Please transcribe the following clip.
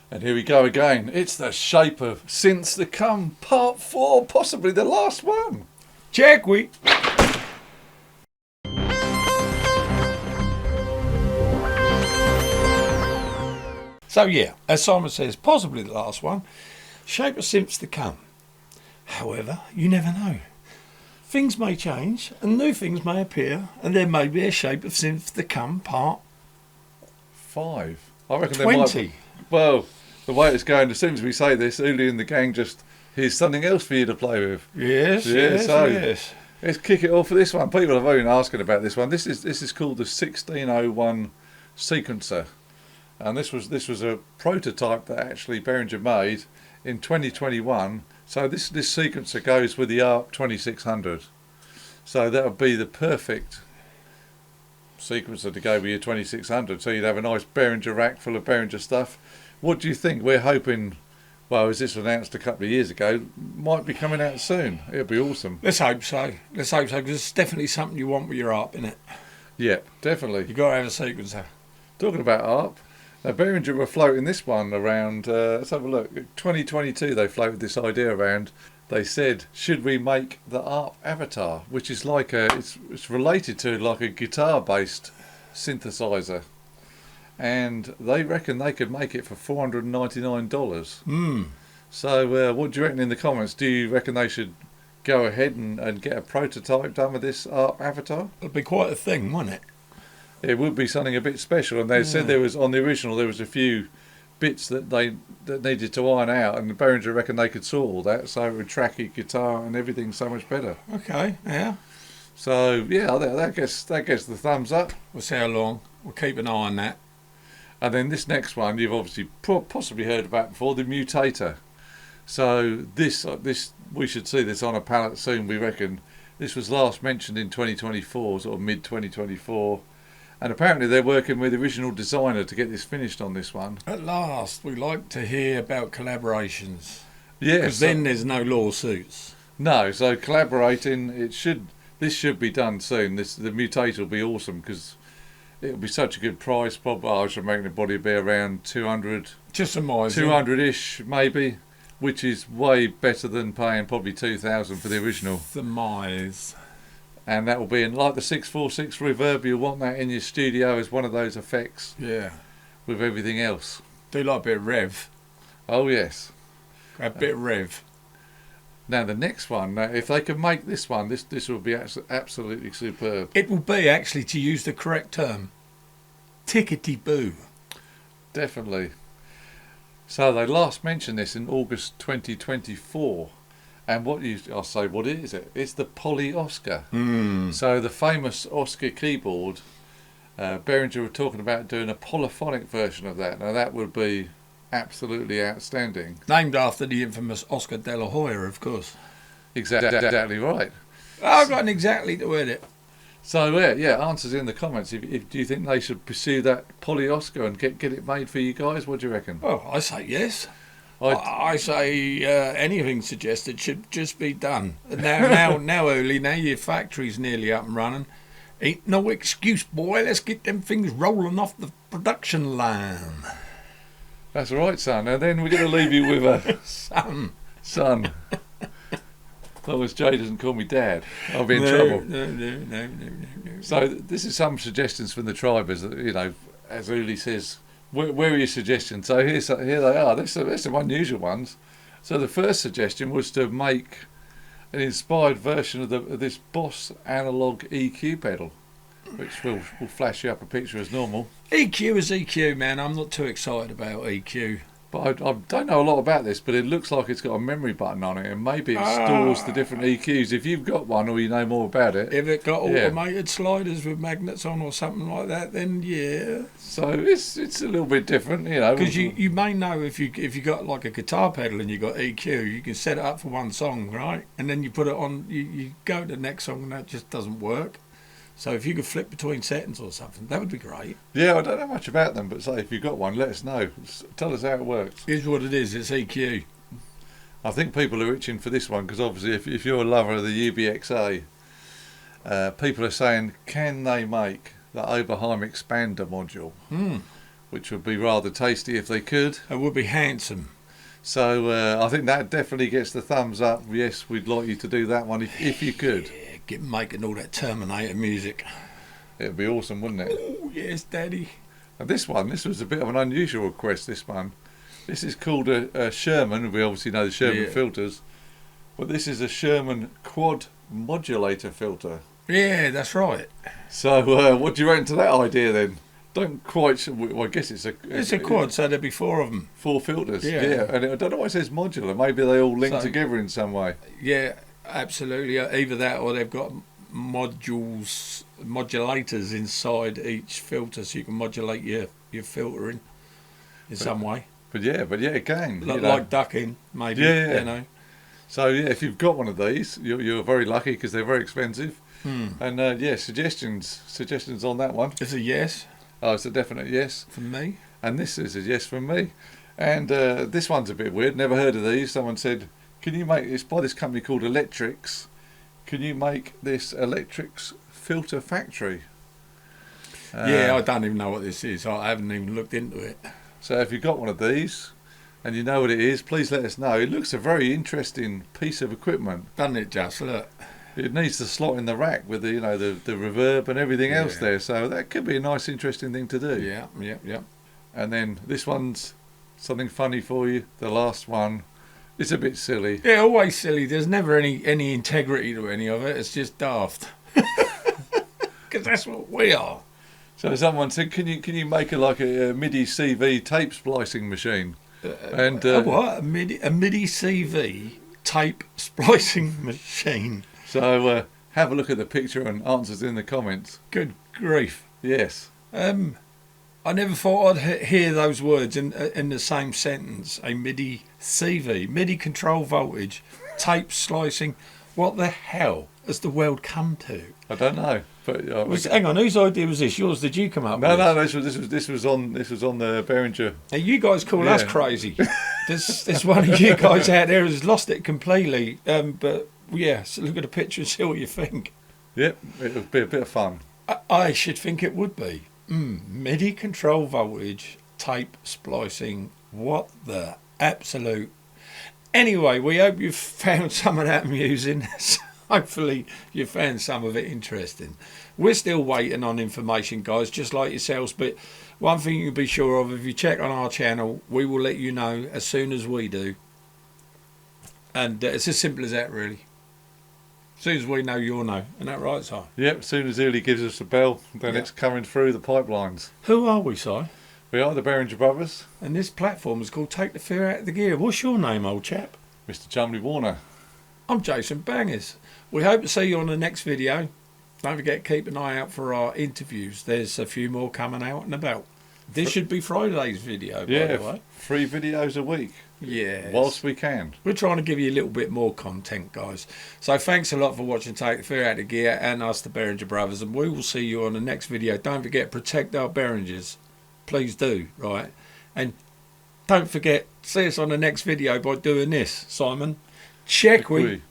And here we go again. It's the shape of Synths to Come, part 4, possibly the last one. Check we. So yeah, as Simon says, possibly the last one. Shape of Synths to Come. However, you never know. Things may change and new things may appear, and there may be a Shape of Synths to Come part 5. I reckon 20. there might. Well, the way it's going, as soon as we say this, Uli and the gang just, here's something else for you to play with. Yes, yes. Let's kick it off for this one. People have been asking about this one. This is called the 1601 sequencer, and this was a prototype that actually Behringer made in 2021. So this sequencer goes with the ARP 2600. So that would be the perfect sequencer to go with your 2600. So you'd have a nice Behringer rack full of Behringer stuff. What do you think? We're hoping, well, as this was announced a couple of years ago, might be coming out soon. It'll be awesome. Let's hope so. Let's hope so, because it's definitely something you want with your ARP, innit? Yeah, definitely. You've got to have a sequencer. Talking about ARP, now Behringer were floating this one around, let's have a look, 2022 they floated this idea around. They said, should we make the ARP Avatar, which is like it's related to like a guitar-based synthesizer. And they reckon they could make it for $499. So what do you reckon in the comments? Do you reckon they should go ahead and get a prototype done with this ARP Avatar? It'd be quite a thing, wouldn't it? It would be something a bit special. And they said there was, on the original, there was a few bits that needed to iron out, and the Behringer reckon they could sort all that, so it would track your guitar and everything so much better. Okay, yeah. So yeah, that gets the thumbs up. We'll see how long. We'll keep an eye on that. And then this next one, you've obviously possibly heard about before, the Mutator. So this we should see this on a palette soon, we reckon. This was last mentioned in 2024, sort of mid 2024. And apparently they're working with the original designer to get this finished on this one. At last, we like to hear about collaborations. Yes. Because then there's no lawsuits. No, so collaborating, this should be done soon. The Mutator will be awesome, because it'll be such a good price. Probably, I should imagine the body will be around 200. Just a miser. 200-ish, maybe, which is way better than paying probably 2,000 for the original. The mize. And that will be in, like the 646 reverb, you'll want that in your studio as one of those effects. Yeah. With everything else. Do like a bit of rev. Oh, yes. A bit of rev. Now, the next one, if they can make this one, this will be absolutely superb. It will be, actually, to use the correct term, tickety-boo. Definitely. So they last mentioned this in August 2024. And I'll say, what is it? It's the Poly Oscar. So the famous Oscar keyboard, Behringer were talking about doing a polyphonic version of that. Now that would be absolutely outstanding. Named after the infamous Oscar de la Hoya, of course. Exactly right. I've got an exactly to edit. So answers in the comments. If do you think they should pursue that Poly Oscar and get it made for you guys? What do you reckon? Well, I say yes. I say anything suggested should just be done. Now, Uli, now your factory's nearly up and running. Ain't no excuse, boy. Let's get them things rolling off the production line. That's right, son. Now then we're going to leave you with a son. As long as Jay doesn't call me dad, I'll be in trouble. No. So this is some suggestions from the tribers. You know, as Uli says, where are your suggestions? So here they are. There's some unusual ones. So the first suggestion was to make an inspired version of this Boss analog EQ pedal, which will flash you up a picture as normal. EQ is EQ, man. I'm not too excited about EQ. But I don't know a lot about this, but it looks like it's got a memory button on it, and maybe it stores the different EQs. If you've got one or you know more about it. If it got automated sliders with magnets on or something like that, then yeah. So it's a little bit different, you know. Because you may know if you got like a guitar pedal and you got EQ, you can set it up for one song, right? And then you put it on, you go to the next song and that just doesn't work. So if you could flip between settings or something, that would be great. Yeah, I don't know much about them, but say if you've got one, let us know. Tell us how it works. Here's what it is, it's EQ. I think people are itching for this one, because obviously if you're a lover of the UBXA, people are saying, can they make the Oberheim expander module? which would be rather tasty if they could. It would be handsome. So I think that definitely gets the thumbs up. Yes, we'd like you to do that one if you could. Yeah, get making all that Terminator music. It'd be awesome, wouldn't it? Oh, yes, Daddy. And this was a bit of an unusual request, this one. This is called a Sherman. We obviously know the Sherman filters. But this is a Sherman quad modulator filter. Yeah, that's right. So what do you reckon to that idea then? Don't quite... Well, I guess it's a quad, so there'd be 4 of them. 4 filters, Yeah. And I don't know why it says modular. Maybe they all link together in some way. Yeah, absolutely. Either that or they've got modulators inside each filter, so you can modulate your filtering in some way. But yeah, again... Like ducking, maybe, you know. So yeah, if you've got one of these, you're very lucky because they're very expensive. And suggestions on that one. It's a yes. Oh, it's a definite yes from me. And this is a yes from me. And this one's a bit weird. Never heard of these. Someone said, "Can you make this by this company called Electrics? Can you make this Electrics filter factory?" Yeah, I don't even know what this is. I haven't even looked into it. So if you've got one of these and you know what it is, please let us know. It looks a very interesting piece of equipment. Doesn't it, just? Look. It needs to slot in the rack with the the reverb and everything else there. So that could be a nice, interesting thing to do. Yeah. And then this one's something funny for you. The last one, it's a bit silly. Yeah, always silly. There's never any integrity to any of it. It's just daft. Because that's what we are. So someone said, can you make a MIDI CV tape splicing machine? And what? A MIDI CV tape splicing machine. So have a look at the picture and answers in the comments. Good grief. Yes. I never thought I'd hear those words in the same sentence. A MIDI CV, MIDI control voltage, tape slicing. What the hell has the world come to? I don't know. But hang on, whose idea was this? Yours? Did you come up with? No, this was on the Behringer. Now you guys call us crazy. There's one of you guys out there who's lost it completely. But yeah, so look at the picture and see what you think. Yep, it would be a bit of fun. I should think it would be. MIDI control voltage, tape splicing. What the absolute... Anyway, we hope you've found some of that amusing. Hopefully you found some of it interesting. We're still waiting on information, guys, just like yourselves. But one thing you can be sure of, if you check on our channel, we will let you know as soon as we do. And it's as simple as that, really. As soon as we know, you'll know. Isn't that right, Si? Yep, as soon as Uli gives us a bell, then it's coming through the pipelines. Who are we, Si? We are the Behringer brothers. And this platform is called Take the Fear Out of the Gear. What's your name, old chap? Mr. Chumley Warner. I'm Jason Bangers. We hope to see you on the next video. Don't forget, keep an eye out for our interviews. There's a few more coming out and about. This should be Friday's video, by the way. 3 videos a week. Yeah. Whilst we can. We're trying to give you a little bit more content, guys. So thanks a lot for watching Take the Fear Out of Gear and us, the Behringer brothers. And we will see you on the next video. Don't forget, protect our Behringers. Please do, right? And don't forget, see us on the next video by doing this, Simon. Check we